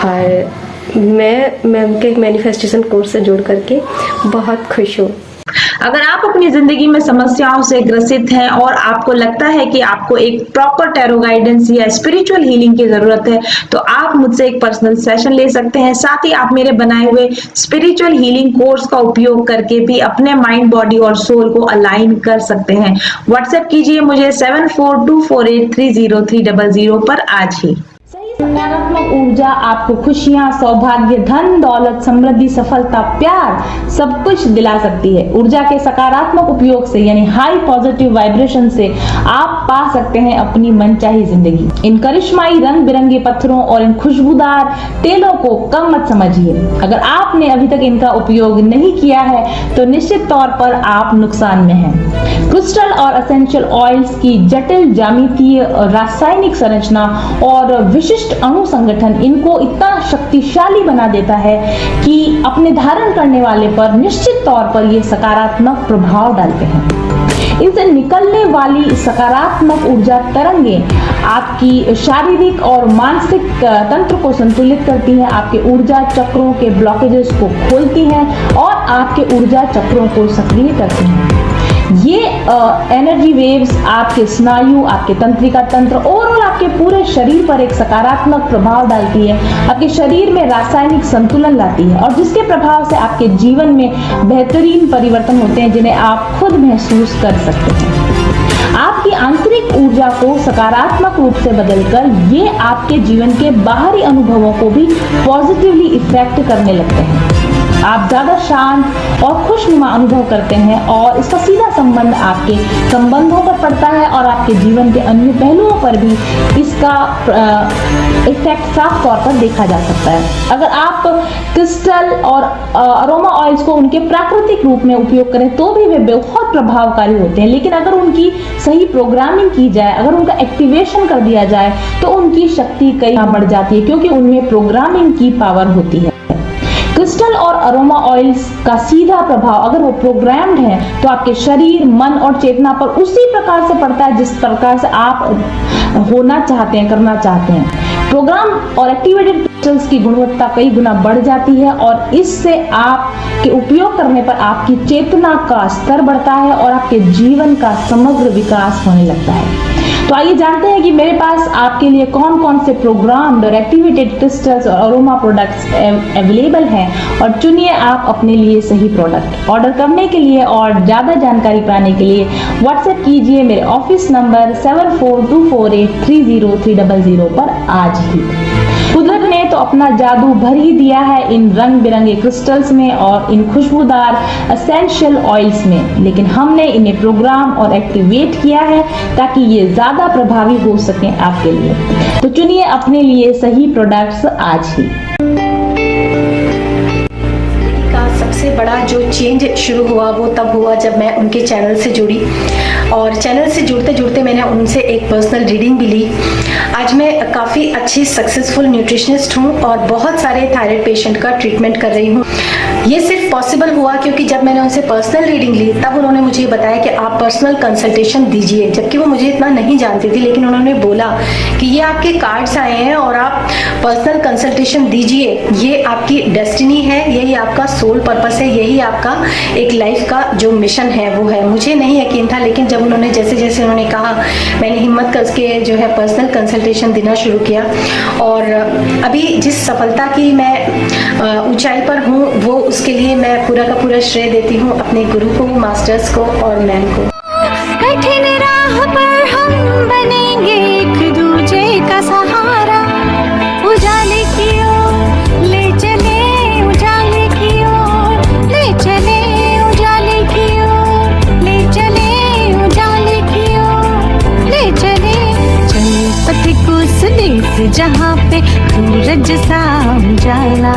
और मैं मैम के मैनिफेस्टेशन कोर्स से जुड़ करके बहुत खुश हूँ। अगर आप अपनी जिंदगी में समस्याओं से ग्रसित हैं और आपको लगता है कि आपको एक प्रॉपर टैरो गाइडेंस या स्पिरिचुअल हीलिंग की जरूरत है, तो आप मुझसे एक पर्सनल सेशन ले सकते हैं। साथ ही आप मेरे बनाए हुए स्पिरिचुअल हीलिंग कोर्स का उपयोग करके भी अपने माइंड, बॉडी और सोल को अलाइन कर सकते हैं। व्हाट्सएप कीजिए मुझे 7424830300 पर आज ही। सही सकारात्मक ऊर्जा आपको खुशियां, सौभाग्य, धन, दौलत, समृद्धि, सफलता, प्यार सब कुछ दिला सकती है। ऊर्जा के सकारात्मक उपयोग से यानी हाई पॉजिटिव वाइब्रेशन से आप पा सकते हैं अपनी मनचाही जिंदगी। इन करिश्माई रंग बिरंगे पत्थरों और इन खुशबूदार तेलों को कम मत समझिए। अगर आपने अभी तक इनका उपयोग नहीं किया है तो निश्चित तौर पर आप नुकसान में हैं। क्रिस्टल और एसेंशियल ऑयल्स की जटिल ज्यामितीय, रासायनिक संरचना और विशिष्ट अणु संगठन इनको इतना शक्तिशाली बना देता है कि अपने धारण करने वाले पर निश्चित तौर पर ये सकारात्मक प्रभाव डालते हैं। इनसे निकलने वाली सकारात्मक ऊर्जा तरंगे आपकी शारीरिक और मानसिक तंत्र को संतुलित करती हैं, आपके ऊर्जा चक्रों के ब्लॉकेजेस को खोलती हैं और आपके ऊर्जा चक्रों को सक्रिय करती हैं। ये एनर्जी वेव्स आपके स्नायु, आपके तंत्रिका तंत्र, ओवरऑल आपके पूरे शरीर पर एक सकारात्मक प्रभाव डालती है, आपके शरीर में रासायनिक संतुलन लाती है और जिसके प्रभाव से आपके जीवन में बेहतरीन परिवर्तन होते हैं जिन्हें आप खुद महसूस कर सकते हैं। आपकी आंतरिक ऊर्जा को सकारात्मक रूप से बदलकर ये आपके जीवन के बाहरी अनुभवों को भी पॉजिटिवली इफेक्ट करने लगते हैं। आप ज्यादा शांत और खुशनुमा अनुभव करते हैं और इसका सीधा संबंध आपके संबंधों पर पड़ता है और आपके जीवन के अन्य पहलुओं पर भी इसका इफेक्ट साफ तौर पर देखा जा सकता है। अगर आप क्रिस्टल और अरोमा ऑयल्स को उनके प्राकृतिक रूप में उपयोग करें तो भी वे बहुत प्रभावकारी होते हैं, लेकिन अगर उनकी सही प्रोग्रामिंग की जाए, अगर उनका एक्टिवेशन कर दिया जाए तो उनकी शक्ति कई गुना बढ़ जाती है क्योंकि उनमें प्रोग्रामिंग की पावर होती है। क्रिस्टल और अरोमा ऑयल्स का सीधा प्रभाव अगर वो प्रोग्राम्ड है तो आपके शरीर, मन और चेतना पर उसी प्रकार से पड़ता है जिस प्रकार से आप होना चाहते हैं, करना चाहते हैं। प्रोग्राम और एक्टिवेटेड क्रिस्टल्स की गुणवत्ता कई गुना बढ़ जाती है और इससे आपके उपयोग करने पर आपकी चेतना का स्तर बढ़ता है और आपके जीवन का समग्र विकास होने लगता है। तो आइए जानते हैं कि मेरे पास आपके लिए कौन कौन से प्रोग्राम्ड और एक्टिवेटेड क्रिस्टल्स और अरोमा प्रोडक्ट्स अवेलेबल हैं और चुनिए आप अपने लिए सही प्रोडक्ट। ऑर्डर करने के लिए और ज़्यादा जानकारी पाने के लिए व्हाट्सएप कीजिए मेरे ऑफिस नंबर 7424830300 पर आज ही। कुदरत ने तो अपना जादू भर ही दिया है इन रंग बिरंगे क्रिस्टल्स में और इन खुशबूदार एसेंशियल ऑयल्स में, लेकिन हमने इन्हें प्रोग्राम और एक्टिवेट किया है ताकि ये ज्यादा प्रभावी हो सकें आपके लिए। तो चुनिए अपने लिए सही प्रोडक्ट्स आज ही। सबसे बड़ा जो चेंज शुरू हुआ वो तब हुआ जब मैं उनके चैनल से जुड़ी और चैनल से जुड़ते जुड़ते मैंने उनसे एक पर्सनल रीडिंग भी ली। आज मैं काफ़ी अच्छी सक्सेसफुल न्यूट्रिशनिस्ट हूँ और बहुत सारे थायराइड पेशेंट का ट्रीटमेंट कर रही हूँ। ये सिर्फ पॉसिबल हुआ क्योंकि जब मैंने उनसे पर्सनल रीडिंग ली तब उन्होंने मुझे बताया कि आप पर्सनल कंसल्टेशन दीजिए, जबकि वो मुझे इतना नहीं जानती थी, लेकिन उन्होंने बोला कि ये आपके कार्ड्स आए हैं और आप पर्सनल कंसल्टेशन दीजिए, ये आपकी डेस्टिनी है, यही आपका सोल पर्पस है, यही आपका एक लाइफ का जो मिशन है वो है। मुझे नहीं यकीन था, लेकिन जब उन्होंने जैसे जैसे उन्होंने कहा मैंने हिम्मत करके जो है पर्सनल कंसल्टेशन देना शुरू किया और अभी जिस सफलता की मैं ऊंचाई पर हूँ वो उसके लिए मैं पूरा का पूरा श्रेय देती हूँ अपने गुरु को, मास्टर्स को और मैम को। कठिन राह पर हम बनेंगे एक दूजे का सहारा, उजाले की ओर ले चले, उजाले की ओर ले चले, उजाले की ओर ले चले, उजाले की ओर ले चले। चले पथिक उस देश जहाँ पे सूरज सा उजाला,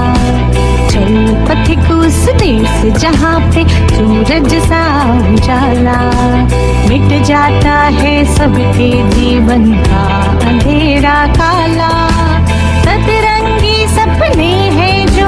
चल पथिक उस देश जहाँ पे सूरज सा उजाला, मिट जाता है सबके जीवन का अंधेरा काला, सतरंगी सपने हैं जो